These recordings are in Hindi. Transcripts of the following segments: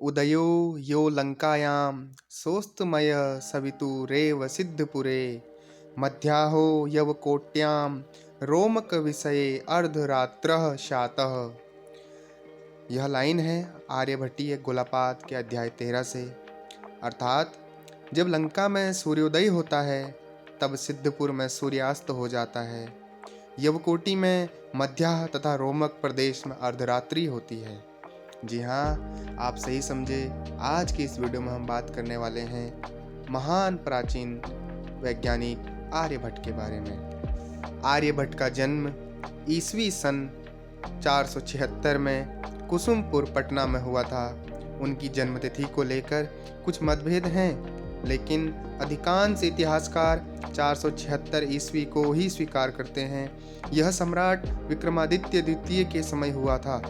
उदयो यो लङ्कायां सोऽस्तमयः सवितुरेव सिद्धपुरे मध्याहो यवकोट्यां रोमकविषये अर्धरात्रः शातः। यह लाइन है आर्यभट्टीय गोलापाद के अध्याय 13 से। अर्थात जब लंका में सूर्योदय होता है तब सिद्धपुर में सूर्यास्त हो जाता है। यवकोटि में मध्याह तथा रोमक प्रदेश में अर्धरात्रि होती है। जी हाँ, आप सही समझे। आज की इस वीडियो में हम बात करने वाले हैं महान प्राचीन वैज्ञानिक आर्यभट्ट के बारे में। आर्यभट्ट का जन्म ईसवी सन 476 में कुसुमपुर पटना में हुआ था। उनकी जन्मतिथि को लेकर कुछ मतभेद हैं, लेकिन अधिकांश इतिहासकार 476 ईस्वी को ही स्वीकार करते हैं। यह सम्राट विक्रमादित्य द्वितीय के समय हुआ था।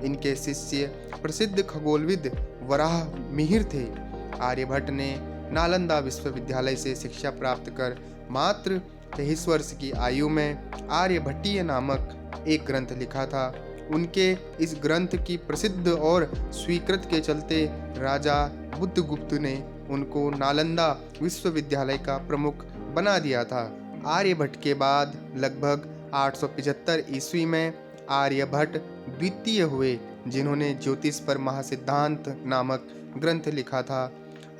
इनके शिष्य प्रसिद्ध खगोलविद वराह मिहिर थे। आर्यभट्ट ने नालंदा विश्वविद्यालय से शिक्षा प्राप्त कर मात्र 23 वर्ष की आयु में आर्यभट्टीय नामक एक ग्रंथ लिखा था। उनके इस ग्रंथ की प्रसिद्ध और स्वीकृत के चलते राजा बुद्धगुप्त ने उनको नालंदा विश्वविद्यालय का प्रमुख बना दिया था। आर्यभट्ट के बाद लगभग 875 ईस्वी में आर्यभट्ट द्वितीय हुए, जिन्होंने ज्योतिष पर महासिद्धांत नामक ग्रंथ लिखा था।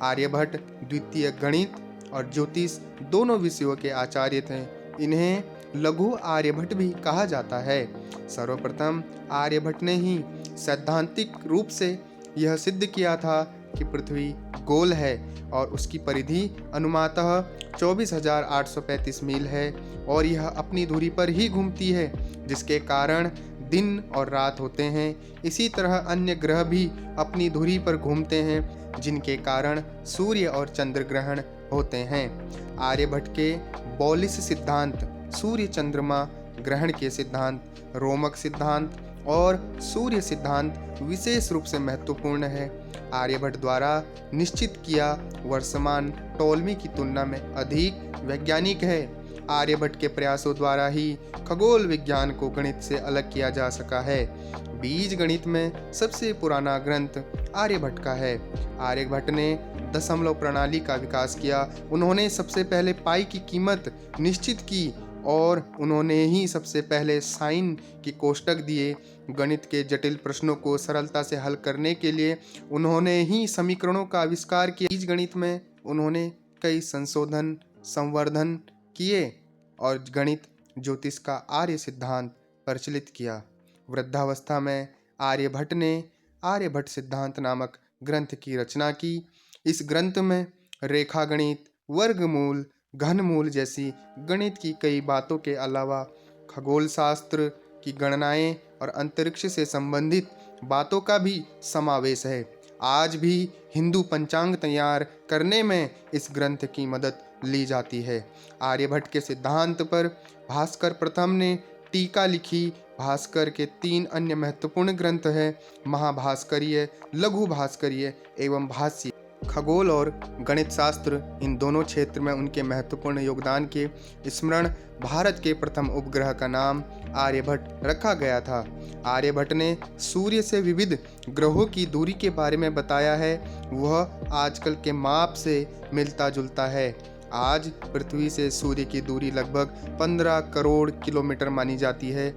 आर्यभट्ट द्वितीय गणित और ज्योतिष दोनों विषयों के आचार्य थे। इन्हें लघु आर्यभट्ट भी कहा जाता है। सर्वप्रथम आर्यभट्ट ने ही सैद्धांतिक रूप से यह सिद्ध किया था कि पृथ्वी गोल है और उसकी परिधि अनुमातः 24,835 मील है और यह अपनी धुरी पर ही घूमती है, जिसके कारण दिन और रात होते हैं। इसी तरह अन्य ग्रह भी अपनी धुरी पर घूमते हैं, जिनके कारण सूर्य और चंद्र ग्रहण होते हैं। आर्यभट्ट के बौलिश सिद्धांत, सूर्य चंद्रमा ग्रहण के सिद्धांत, रोमक सिद्धांत और सूर्य सिद्धांत विशेष रूप से महत्वपूर्ण है। आर्यभट्ट द्वारा निश्चित किया वर्षमान टोलमी की तुलना में अधिक वैज्ञानिक है। आर्यभट्ट के प्रयासों द्वारा ही खगोल विज्ञान को गणित से अलग किया जा सका है। बीज गणित में सबसे पुराना ग्रंथ आर्यभट्ट का है। आर्यभट्ट ने दशमलव प्रणाली का विकास किया। उन्होंने सबसे पहले पाई की कीमत निश्चित की और उन्होंने ही सबसे पहले साइन के कोष्टक दिए। गणित के जटिल प्रश्नों को सरलता से हल करने के लिए उन्होंने ही समीकरणों का आविष्कार किया। बीज गणित में उन्होंने कई संशोधन संवर्धन किए और गणित ज्योतिष का आर्य सिद्धांत प्रचलित किया। वृद्धावस्था में आर्यभट्ट ने आर्यभट्ट सिद्धांत नामक ग्रंथ की रचना की। इस ग्रंथ में रेखा गणित, वर्गमूल, घनमूल जैसी गणित की कई बातों के अलावा खगोल शास्त्र की गणनाएं और अंतरिक्ष से संबंधित बातों का भी समावेश है। आज भी हिंदू पंचांग तैयार करने में इस ग्रंथ की मदद ली जाती है। आर्यभट्ट के सिद्धांत पर भास्कर प्रथम ने टीका लिखी। भास्कर के 3 अन्य महत्वपूर्ण ग्रंथ हैं: महाभास्करीय, लघु भास्करीय एवं भाष्य। खगोल और गणित शास्त्र, इन दोनों क्षेत्र में उनके महत्वपूर्ण योगदान के स्मरण भारत के प्रथम उपग्रह का नाम आर्यभट्ट रखा गया था। आर्यभट्ट ने सूर्य से विविध ग्रहों की दूरी के बारे में बताया है। वह आजकल के माप से मिलता जुलता है। आज पृथ्वी से सूर्य की दूरी लगभग 15 करोड़ किलोमीटर मानी जाती है।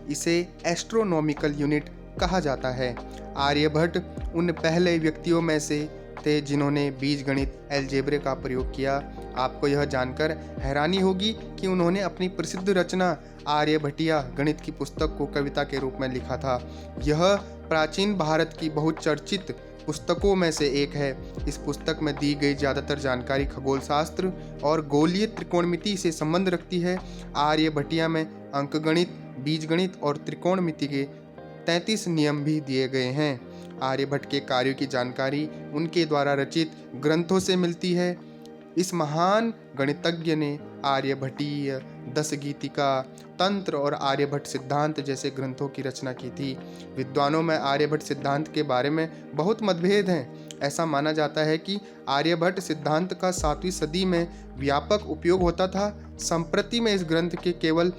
इसे एस्ट्रोनॉमिकल यूनिट कहा जाता है। आर्यभट्ट उन पहले व्यक्तियों में से थे जिन्होंने बीजगणित अलजेब्रे का प्रयोग किया। आपको यह जानकर हैरानी होगी कि उन्होंने अपनी प्रसिद्ध रचना आर्यभट्टीय गणित की पुस्तक को कविता के रूप में लिखा था। यह प्राचीन भारत की बहुचर्चित पुस्तकों में से एक है। इस पुस्तक में दी गई ज़्यादातर जानकारी खगोल शास्त्र और गोलीय त्रिकोणमिति से संबंध रखती है। आर्यभट्टीय में अंकगणित, बीजगणित और त्रिकोणमिति के 33 नियम भी दिए गए हैं। आर्यभट्ट के कार्यों की जानकारी उनके द्वारा रचित ग्रंथों से मिलती है। इस महान गणितज्ञ ने आर्यभट्टीय, दशगीतिका, तंत्र और आर्यभट्ट सिद्धांत जैसे ग्रंथों की रचना की थी। विद्वानों में आर्यभट्ट सिद्धांत के बारे में बहुत मतभेद हैं। ऐसा माना जाता है कि आर्यभट्ट सिद्धांत का 7वीं सदी में व्यापक उपयोग होता था। संप्रति में इस ग्रंथ के केवल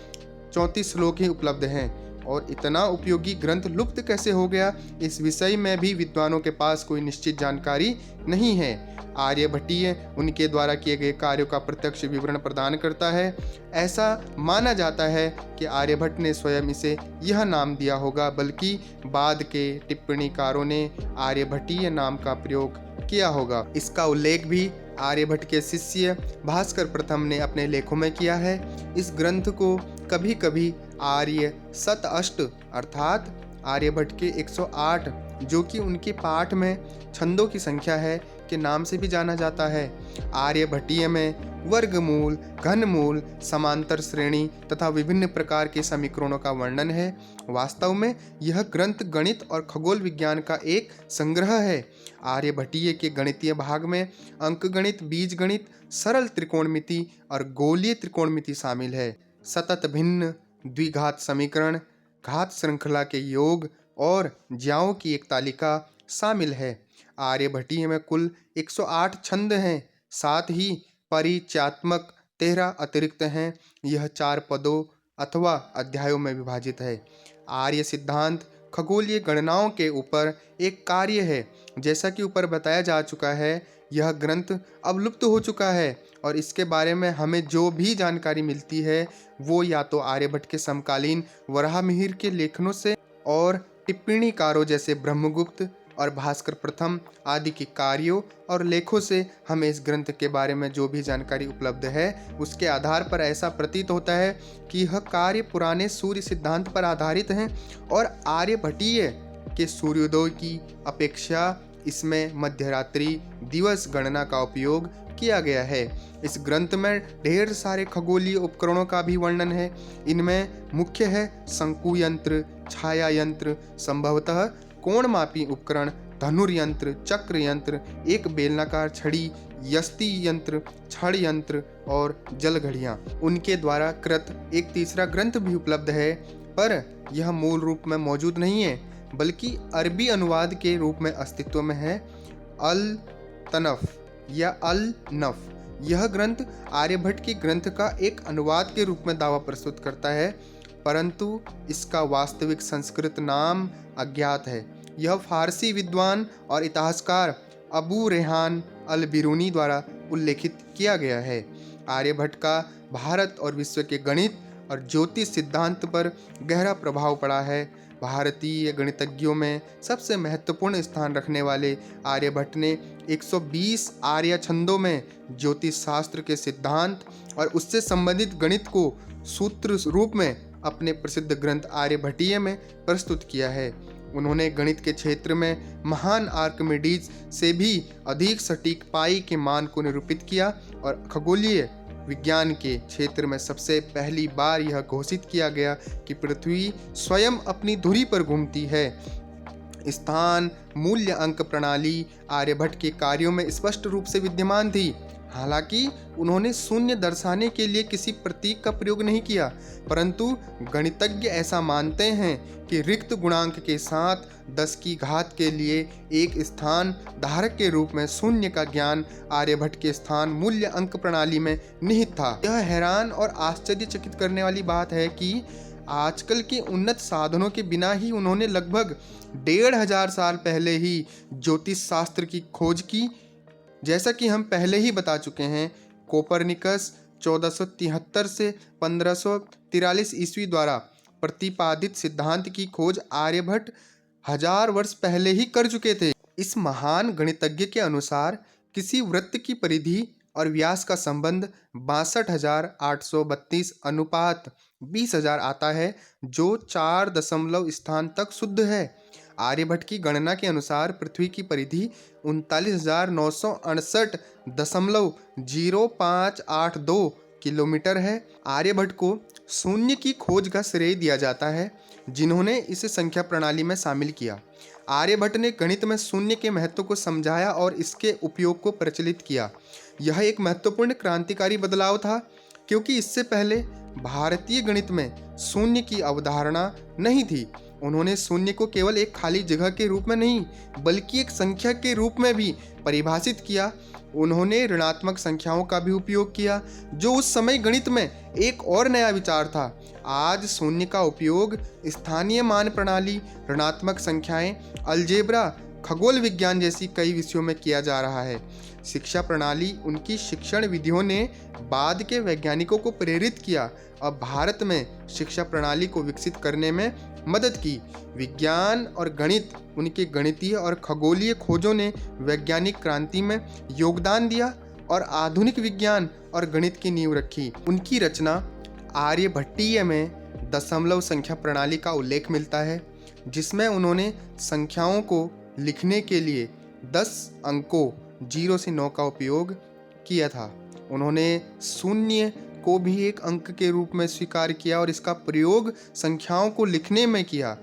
34 श्लोक ही उपलब्ध हैं। और इतना उपयोगी ग्रंथ लुप्त कैसे हो गया, इस विषय में भी विद्वानों के पास कोई निश्चित जानकारी नहीं है। आर्यभट्टीय उनके द्वारा किए गए कार्यों का प्रत्यक्ष विवरण प्रदान करता है। ऐसा माना जाता है कि आर्यभट्ट ने स्वयं इसे यह नाम दिया होगा, बल्कि बाद के टिप्पणीकारों ने आर्यभट्टीय नाम का प्रयोग किया होगा। इसका उल्लेख भी आर्यभट्ट के शिष्य भास्कर प्रथम ने अपने लेखों में किया है। इस ग्रंथ को कभी कभी आर्य सत अष्ट अर्थात आर्यभट्ट के 108 जो कि उनके पाठ में छंदों की संख्या है के नाम से भी जाना जाता है। आर्यभट्टीय में वर्गमूल, घनमूल, समांतर श्रेणी तथा विभिन्न प्रकार के समीकरणों का वर्णन है। वास्तव में यह ग्रंथ गणित और खगोल विज्ञान का एक संग्रह है। आर्यभट्टीय के गणितीय भाग में अंकगणित, बीजगणित, सरल त्रिकोणमिति और गोलीय त्रिकोणमिति शामिल है। सतत भिन्न द्विघात समीकरण, घात श्रृंखला के योग और ज्याओं की एक तालिका शामिल है। आर्यभट्टीय में कुल 108 छंद हैं, साथ ही परिचयात्मक 13 अतिरिक्त हैं। यह 4 पदों अथवा अध्यायों में विभाजित है। आर्य सिद्धांत खगोलीय गणनाओं के ऊपर एक कार्य है। जैसा कि ऊपर बताया जा चुका है, यह ग्रंथ अब लुप्त हो चुका है और इसके बारे में हमें जो भी जानकारी मिलती है वो या तो आर्यभट्ट के समकालीन वराहमिहिर के लेखनों से और टिप्पणीकारों जैसे ब्रह्मगुप्त और भास्कर प्रथम आदि के कार्यों और लेखों से हमें इस ग्रंथ के बारे में जो भी जानकारी उपलब्ध है उसके आधार पर ऐसा प्रतीत होता है कि यह कार्य पुराने सूर्य सिद्धांत पर आधारित हैं और आर्यभट्टीय के सूर्योदय की अपेक्षा इसमें मध्यरात्रि दिवस गणना का उपयोग किया गया है। इस ग्रंथ में ढेर सारे खगोलीय उपकरणों का भी वर्णन है। इनमें मुख्य है शंकु यंत्र, छाया यंत्र, संभवतः कोणमापी उपकरण, धनुर्यंत्र, चक्र यंत्र, एक बेलनाकार छड़ी, यष्टि यंत्र, छड़ यंत्र और जल घड़ियाँ। उनके द्वारा कृत एक तीसरा ग्रंथ भी उपलब्ध है, पर यह मूल रूप में मौजूद नहीं है, बल्कि अरबी अनुवाद के रूप में अस्तित्व में है, अल तनफ या अल नफ। यह ग्रंथ आर्यभट्ट के ग्रंथ का एक अनुवाद के रूप में दावा प्रस्तुत करता है, परंतु इसका वास्तविक संस्कृत नाम अज्ञात है। यह फारसी विद्वान और इतिहासकार अबू रेहान अल बिरूनी द्वारा उल्लेखित किया गया है। आर्यभट्ट का भारत और विश्व के गणित और ज्योतिष सिद्धांत पर गहरा प्रभाव पड़ा है। भारतीय गणितज्ञों में सबसे महत्वपूर्ण स्थान रखने वाले आर्यभट्ट ने 120 आर्य छंदों में ज्योतिष शास्त्र के सिद्धांत और उससे संबंधित गणित को सूत्र रूप में अपने प्रसिद्ध ग्रंथ आर्यभट्टीय में प्रस्तुत किया है। उन्होंने गणित के क्षेत्र में महान आर्किमिडीज से भी अधिक सटीक पाई के मान को निरूपित किया और खगोलीय विज्ञान के क्षेत्र में सबसे पहली बार यह घोषित किया गया कि पृथ्वी स्वयं अपनी धुरी पर घूमती है। स्थान मूल्य अंक प्रणाली आर्यभट्ट के कार्यों में स्पष्ट रूप से विद्यमान थी। हालांकि उन्होंने शून्य दर्शाने के लिए किसी प्रतीक का प्रयोग नहीं किया, परंतु गणितज्ञ ऐसा मानते हैं कि रिक्त गुणांक के साथ 10 की घात के लिए एक स्थान धारक के रूप में शून्य का ज्ञान आर्यभट्ट के स्थान मूल्य अंक प्रणाली में निहित था। यह हैरान और आश्चर्यचकित करने वाली बात है कि आजकल के उन्नत साधनों के बिना ही उन्होंने लगभग 1500 साल पहले ही ज्योतिष शास्त्र की खोज की। जैसा कि हम पहले ही बता चुके हैं, कोपरनिकस 1473 से 1543 ईस्वी द्वारा प्रतिपादित सिद्धांत की खोज आर्यभट्ट 1000 वर्ष पहले ही कर चुके थे। इस महान गणितज्ञ के अनुसार किसी वृत्त की परिधि और व्यास का संबंध 62,832 अनुपात 20,000 आता है, जो 4 दशमलव स्थान तक शुद्ध है। आर्यभट्ट की गणना के अनुसार पृथ्वी की परिधि 39,968.0582 किलोमीटर है। आर्यभट्ट को शून्य की खोज का श्रेय दिया जाता है, जिन्होंने इसे संख्या प्रणाली में शामिल किया। आर्यभट्ट ने गणित में शून्य के महत्व को समझाया और इसके उपयोग को प्रचलित किया। यह एक महत्वपूर्ण क्रांतिकारी बदलाव था, क्योंकि इससे पहले भारतीय गणित में शून्य की अवधारणा नहीं थी। उन्होंने शून्य को केवल एक खाली जगह के रूप में नहीं बल्कि एक संख्या के रूप में भी परिभाषित किया। उन्होंने ऋणात्मक संख्याओं का भी उपयोग किया, जो उस समय गणित में एक और नया विचार था। आज शून्य का उपयोग स्थानीय मान प्रणाली, ऋणात्मक संख्याएं, अलजेब्रा, खगोल विज्ञान जैसी कई विषयों में किया जा रहा है। शिक्षा प्रणाली, उनकी शिक्षण विधियों ने बाद के वैज्ञानिकों को प्रेरित किया और भारत में शिक्षा प्रणाली को विकसित करने में मदद की। विज्ञान और गणित, उनके गणितीय और खगोलीय खोजों ने वैज्ञानिक क्रांति में योगदान दिया और आधुनिक विज्ञान और गणित की नींव रखी। उनकी रचना आर्यभट्टीय में दशमलव संख्या प्रणाली का उल्लेख मिलता है, जिसमें उन्होंने संख्याओं को लिखने के लिए 10 अंकों 0 से 9 का उपयोग किया था। उन्होंने शून्य को भी एक अंक के रूप में स्वीकार किया और इसका प्रयोग संख्याओं को लिखने में किया।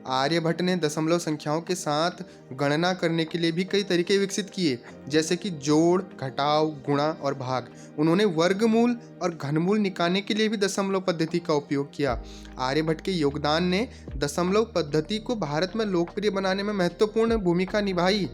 आर्यभट्ट ने दशमलव संख्याओं के साथ गणना करने के लिए भी कई तरीके विकसित किए, जैसे कि जोड़, घटाव, गुणा और भाग। उन्होंने वर्गमूल और घनमूल निकालने के लिए भी दशमलव पद्धति का उपयोग किया। आर्यभट्ट के योगदान ने दशमलव पद्धति को भारत में लोकप्रिय बनाने में महत्वपूर्ण भूमिका निभाई।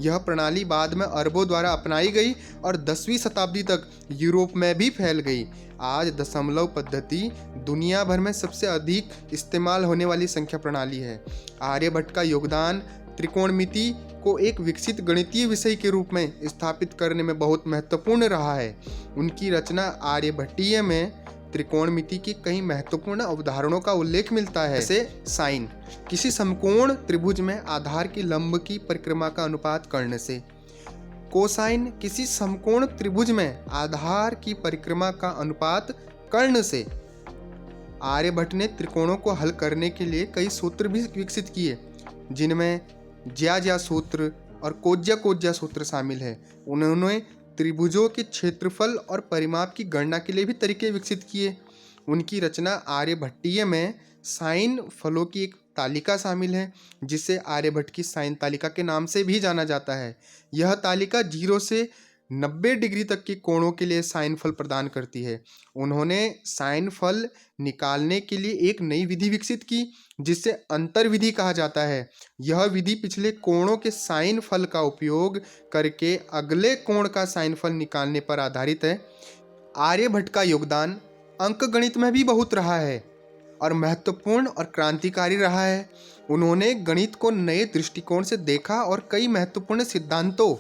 यह प्रणाली बाद में अरबों द्वारा अपनाई गई और 10वीं शताब्दी तक यूरोप में भी फैल गई। आज दशमलव पद्धति दुनिया भर में सबसे अधिक इस्तेमाल होने वाली संख्या प्रणाली है। आर्यभट्ट का योगदान त्रिकोणमिति को एक विकसित गणितीय विषय के रूप में स्थापित करने में बहुत महत्वपूर्ण रहा है। उनकी रचना आर्यभट्टीय में त्रिकोणमिति की कई महत्वपूर्ण अवधारणाओं का उल्लेख मिलता है, जैसे साइन, किसी समकोण त्रिभुज में आधार की लंब की परिक्रमा का अनुपात कर्ण से। कोसाइन, किसी समकोण त्रिभुज में आधार की परिक्रमा का अनुपात कर्ण से। आर्यभट्ट ने त्रिकोणों को हल करने के लिए कई सूत्र भी विकसित किए, जिनमें ज्या सूत्र और कोज्या सूत्र शामिल है। उन्होंने त्रिभुजों के क्षेत्रफल और परिमाप की गणना के लिए भी तरीके विकसित किए। उनकी रचना आर्यभट्टीय में साइन फलों की एक तालिका शामिल है, जिसे आर्यभट्ट की साइन तालिका के नाम से भी जाना जाता है। यह तालिका 0 से 90 डिग्री तक के कोणों के लिए साइन फल प्रदान करती है। उन्होंने साइन फल निकालने के लिए एक नई विधि विकसित की, जिसे अंतर विधि कहा जाता है। यह विधि पिछले कोणों के साइन फल का उपयोग करके अगले कोण का साइन फल निकालने पर आधारित है। आर्यभट्ट का योगदान अंकगणित में भी बहुत रहा है और महत्वपूर्ण और क्रांतिकारी रहा है। उन्होंने गणित को नए दृष्टिकोण से देखा और कई महत्वपूर्ण सिद्धांतों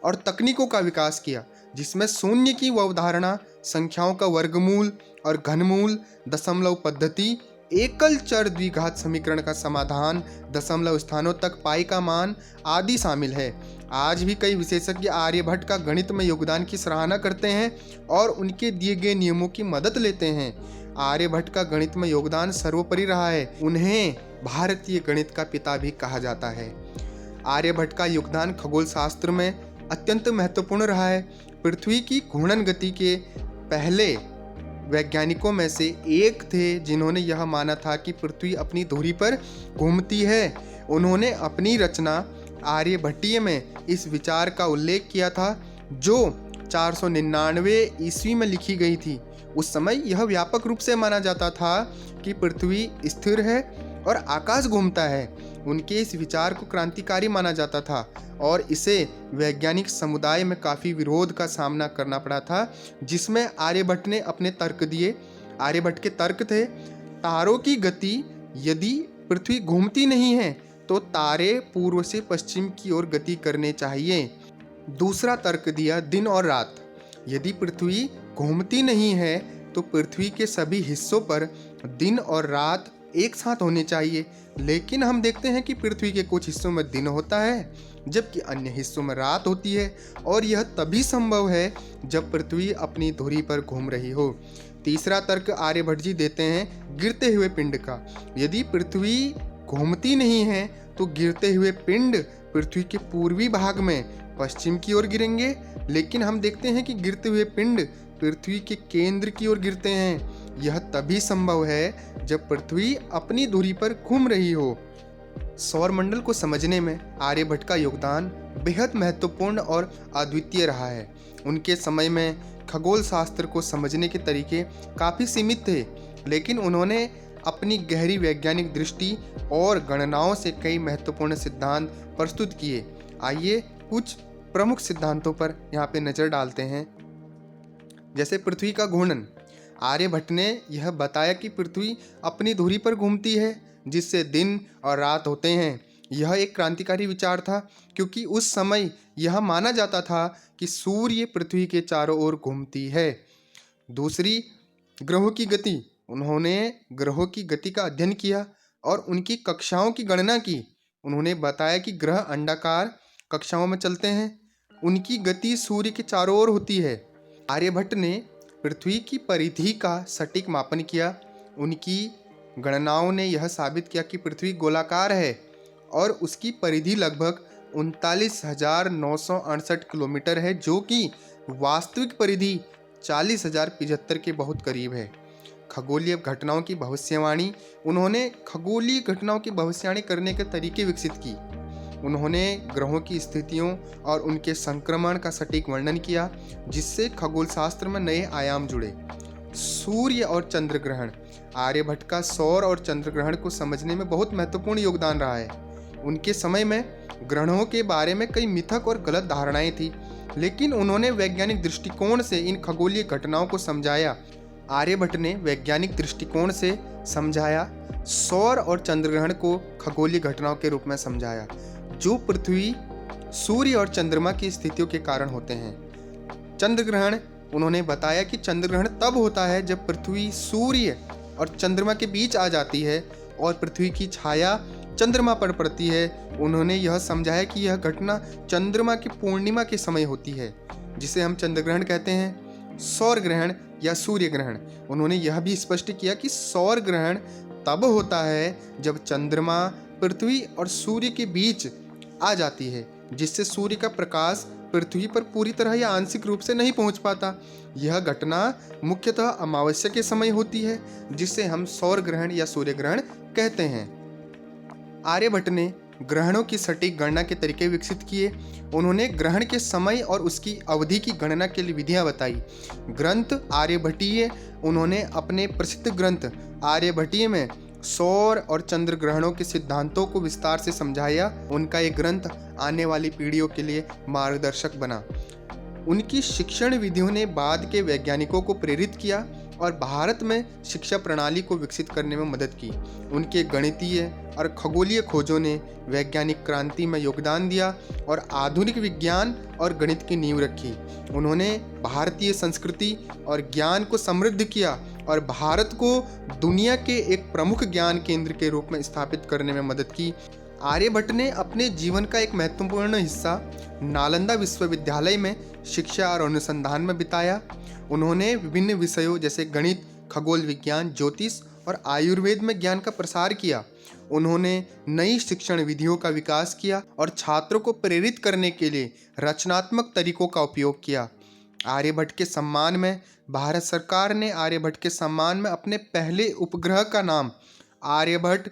और तकनीकों का विकास किया, जिसमें शून्य की अवधारणा, संख्याओं का वर्गमूल और घनमूल, दशमलव पद्धति, एकल चर द्विघात समीकरण का समाधान, दशमलव स्थानों तक पाई का मान आदि शामिल है। आज भी कई विशेषज्ञ आर्यभट्ट का गणित में योगदान की सराहना करते हैं और उनके दिए गए नियमों की मदद लेते हैं। आर्यभट्ट का गणित में योगदान सर्वोपरि रहा है। उन्हें भारतीय गणित का पिता भी कहा जाता है। आर्यभट्ट का योगदान खगोल शास्त्र में अत्यंत महत्वपूर्ण रहा है। पृथ्वी की घूर्णन गति के पहले वैज्ञानिकों में से एक थे, जिन्होंने यह माना था कि पृथ्वी अपनी धुरी पर घूमती है। उन्होंने अपनी रचना आर्यभट्टीय में इस विचार का उल्लेख किया था, जो 499 ईस्वी में लिखी गई थी। उस समय यह व्यापक रूप से माना जाता था कि पृथ्वी स्थिर है और आकाश घूमता है। उनके इस विचार को क्रांतिकारी माना जाता था और इसे वैज्ञानिक समुदाय में काफ़ी विरोध का सामना करना पड़ा था, जिसमें आर्यभट्ट ने अपने तर्क दिए। आर्यभट्ट के तर्क थे, तारों की गति, यदि पृथ्वी घूमती नहीं है तो तारे पूर्व से पश्चिम की ओर गति करने चाहिए। दूसरा तर्क दिया, दिन और रात, यदि पृथ्वी घूमती नहीं है तो पृथ्वी के सभी हिस्सों पर दिन और रात एक साथ होने चाहिए। लेकिन हम देखते हैं कि पृथ्वी के कुछ हिस्सों में दिन होता है जबकि अन्य हिस्सों में रात होती है, और यह तभी संभव है जब पृथ्वी अपनी धुरी पर घूम रही हो। तीसरा तर्क आर्यभट्ट जी देते हैं गिरते हुए पिंड का। यदि पृथ्वी घूमती नहीं है तो गिरते हुए पिंड पृथ्वी के पूर्वी भाग में पश्चिम की ओर गिरेंगे, लेकिन हम देखते हैं कि गिरते हुए पिंड पृथ्वी के केंद्र की ओर गिरते हैं। यह तभी संभव है जब पृथ्वी अपनी धुरी पर घूम रही हो। सौरमंडल को समझने में आर्यभट्ट का योगदान बेहद महत्वपूर्ण और अद्वितीय रहा है। उनके समय में खगोल शास्त्र को समझने के तरीके काफ़ी सीमित थे, लेकिन उन्होंने अपनी गहरी वैज्ञानिक दृष्टि और गणनाओं से कई महत्वपूर्ण सिद्धांत प्रस्तुत किए। आइए कुछ प्रमुख सिद्धांतों पर यहाँ पे नज़र डालते हैं। जैसे पृथ्वी का घूर्णन। आर्यभट्ट ने यह बताया कि पृथ्वी अपनी धुरी पर घूमती है, जिससे दिन और रात होते हैं। यह एक क्रांतिकारी विचार था, क्योंकि उस समय यह माना जाता था कि सूर्य पृथ्वी के चारों ओर घूमती है। दूसरी, ग्रहों की गति। उन्होंने ग्रहों की गति का अध्ययन किया और उनकी कक्षाओं की गणना की। उन्होंने बताया कि ग्रह अंडाकार कक्षाओं में चलते हैं, उनकी गति सूर्य के चारों ओर होती है। आर्यभट्ट ने पृथ्वी की परिधि का सटीक मापन किया। उनकी गणनाओं ने यह साबित किया कि पृथ्वी गोलाकार है और उसकी परिधि लगभग 39,968 किलोमीटर है, जो कि वास्तविक परिधि 40,075 के बहुत करीब है। खगोलीय घटनाओं की भविष्यवाणी। उन्होंने खगोलीय घटनाओं की भविष्यवाणी करने के तरीके विकसित की। उन्होंने ग्रहों की स्थितियों और उनके संक्रमण का सटीक वर्णन किया, जिससे खगोल शास्त्र में नए आयाम जुड़े। सूर्य और चंद्र ग्रहण। आर्यभट्ट का सौर और चंद्र ग्रहण को समझने में बहुत महत्वपूर्ण योगदान रहा है। उनके समय में ग्रहणों के बारे में कई मिथक और गलत धारणाएं थी, लेकिन उन्होंने वैज्ञानिक दृष्टिकोण से इन खगोलीय घटनाओं को समझाया। आर्यभट्ट ने वैज्ञानिक दृष्टिकोण से समझाया, सौर और चंद्र ग्रहण को खगोलीय घटनाओं के रूप में समझाया, जो पृथ्वी, सूर्य और चंद्रमा की स्थितियों के कारण होते हैं। चंद्र ग्रहण। उन्होंने बताया कि चंद्र ग्रहण तब होता है जब पृथ्वी सूर्य और चंद्रमा के बीच आ जाती है और पृथ्वी की छाया चंद्रमा पर पड़ती है। उन्होंने यह समझाया कि यह घटना चंद्रमा की पूर्णिमा के समय होती है, जिसे हम चंद्र ग्रहण कहते हैं। सौर ग्रहण या सूर्य ग्रहण। उन्होंने यह भी स्पष्ट किया कि सौर ग्रहण तब होता है जब चंद्रमा पृथ्वी और सूर्य के बीच आ जाती है, जिससे सूर्य का प्रकाश पृथ्वी पर पूरी तरह या आंशिक रूप से नहीं पहुंच पाता। यह घटना मुख्यतः अमावस्या के समय होती है, जिसे हम सौर ग्रहण या सूर्य ग्रहण कहते हैं। आर्यभट्ट ने ग्रहणों की सटीक गणना के तरीके विकसित किए। उन्होंने ग्रहण के समय और उसकी अवधि की गणना के लिए विधियां बताई। ग्रंथ आर्यभट्टीय। उन्होंने अपने प्रसिद्ध ग्रंथ आर्यभट्टीय में सौर और चंद्र ग्रहणों के सिद्धांतों को विस्तार से समझाया। उनका एक ग्रंथ आने वाली पीढ़ियों के लिए मार्गदर्शक बना। उनकी शिक्षण विधियों ने बाद के वैज्ञानिकों को प्रेरित किया और भारत में शिक्षा प्रणाली को विकसित करने में मदद की। उनके गणितीय और खगोलीय खोजों ने वैज्ञानिक क्रांति में योगदान दिया और आधुनिक विज्ञान और गणित की नींव रखी। उन्होंने भारतीय संस्कृति और ज्ञान को समृद्ध किया और भारत को दुनिया के एक प्रमुख ज्ञान केंद्र के रूप में स्थापित करने में मदद की। आर्यभट्ट ने अपने जीवन का एक महत्वपूर्ण हिस्सा नालंदा विश्वविद्यालय में शिक्षा और अनुसंधान में बिताया। उन्होंने विभिन्न विषयों जैसे गणित, खगोल विज्ञान, ज्योतिष और आयुर्वेद में ज्ञान का प्रसार किया। उन्होंने नई शिक्षण विधियों का विकास किया और छात्रों को प्रेरित करने के लिए रचनात्मक तरीकों का उपयोग किया। आर्यभट्ट के सम्मान में भारत सरकार ने आर्यभट्ट के सम्मान में अपने पहले उपग्रह का नाम आर्यभट्ट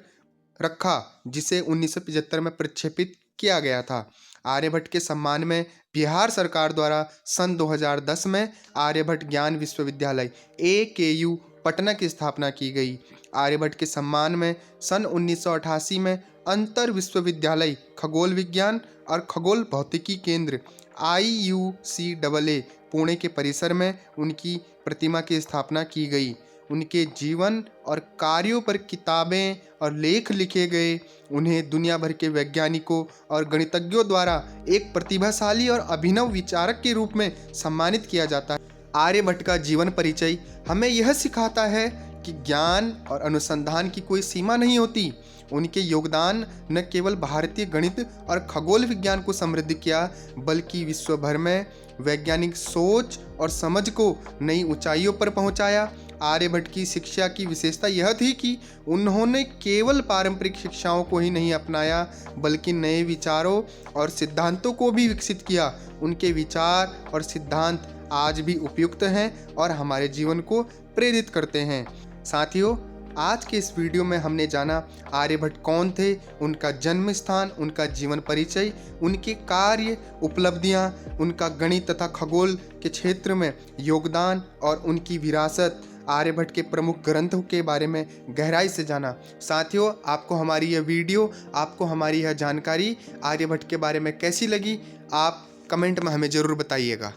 रखा, जिसे 1975 में प्रक्षेपित किया गया था। आर्यभट्ट के सम्मान में बिहार सरकार द्वारा सन 2010 में आर्यभट्ट ज्ञान विश्वविद्यालय AKU पटना की स्थापना की गई। आर्यभट्ट के सम्मान में सन 1988 में अंतर विश्वविद्यालय खगोल विज्ञान और खगोल भौतिकी केंद्र IUCAA पुणे के परिसर में उनकी प्रतिमा की स्थापना की गई। उनके जीवन और कार्यों पर किताबें और लेख लिखे गए। उन्हें दुनिया भर के वैज्ञानिकों और गणितज्ञों द्वारा एक प्रतिभाशाली और अभिनव विचारक के रूप में सम्मानित किया जाता है। आर्यभट्ट का जीवन परिचय हमें यह सिखाता है कि ज्ञान और अनुसंधान की कोई सीमा नहीं होती। उनके योगदान न केवल भारतीय गणित और खगोल विज्ञान को समृद्ध किया, बल्कि विश्व भर में वैज्ञानिक सोच और समझ को नई ऊंचाइयों पर पहुंचाया। आर्यभट्ट की शिक्षा की विशेषता यह थी कि उन्होंने केवल पारंपरिक शिक्षाओं को ही नहीं अपनाया, बल्कि नए विचारों और सिद्धांतों को भी विकसित किया। उनके विचार और सिद्धांत आज भी उपयुक्त हैं और हमारे जीवन को प्रेरित करते हैं। साथियों, आज के इस वीडियो में हमने जाना आर्यभट्ट कौन थे, उनका जन्म स्थान, उनका जीवन परिचय, उनके कार्य, उपलब्धियां, उनका गणित तथा खगोल के क्षेत्र में योगदान और उनकी विरासत। आर्यभट्ट के प्रमुख ग्रंथों के बारे में गहराई से जाना। साथियों, आपको हमारी यह वीडियो, आपको हमारी यह जानकारी आर्यभट्ट के बारे में कैसी लगी, आप कमेंट में हमें ज़रूर बताइएगा।